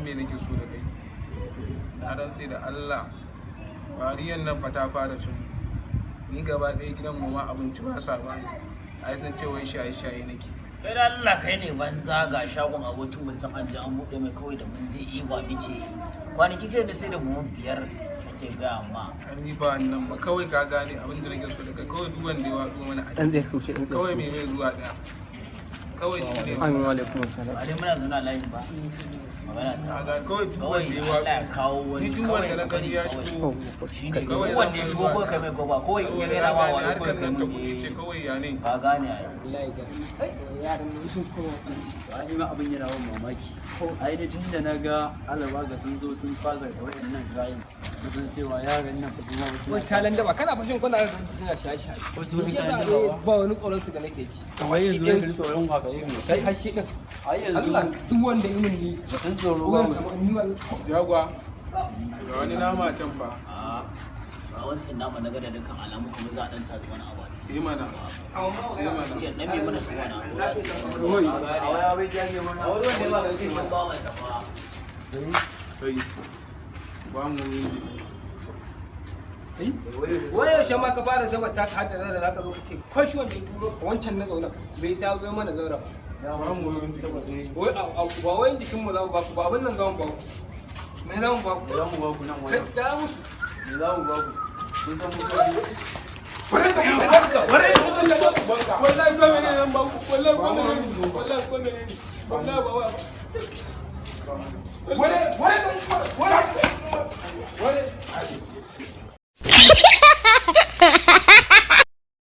me nake so da kai. Na rantse da Allah wariyan nan fa ta fara cin ni gaba ɗaya gidan mu ma abinci ba sa ba ni. Ai sun ce wai shaye-shaye nake. Kai da Allah kai ne banza ga shagon abokin mun san an je an buɗe mai kawai da mun je iwa mice. Kwanaki sai da buhu 5 ake ga amma. Ni ba nan ba kawai ka gane abin da nake so da kai kawai duk wanda ya wato mana a kawai me mai zuwa ɗaya. Kawai shi ne. Amin wa alaikum assalam. Ba dai muna zauna layin ba. Kawai duk wanda ya wato ni duk wanda na gani ya shigo kawai wanda ya shigo ko kai mai goba ko in ya rera ma wani harkar nan ta kuɗi ce kawai ya ne. Ka gane ai. wallahi ga yaran ne sun kowa ai ma abin yana ban mamaki ai da tunda na ga alaba ga sun zo sun fasa da waɗannan gayin sun cewa yaran nan fa kuma wasu wai kalan daba kana fashin kuna da suna shaye-shaye wasu wani yasa kalan daba ba wani tsoron su da nake ji kamar yanzu ne tsoron haka yi mu kai har shi din ai yanzu Allah duk wanda yi mun ni sun tsoro ba mu Jagwa ga wani nama can fa. A wancan nama na gada dukkan alamu kuma za a dan tasu wani abu. Yi mana. Yi mana. Ya dan me mana su wani abu. Oi. A waya bai jage mana. A wani wanda ba ka ce mun ba mai safa. Kai. Ba mu wai yaushe ma ka fara zama ta haddana da zaka zo kake kwashi wanda ya turo ka wancan na zauna bai sa zo mana zaura ba ba mu wai ba wai jikin mu zamu ba ku ba abin nan zamu ba ku me zamu ba ku za mu ba ku nan kai wani da musu me za mu ba ku kun san mu wallahi ko mene nan ba ku wallahi ko mene wallahi ko mene wallahi ba wa ware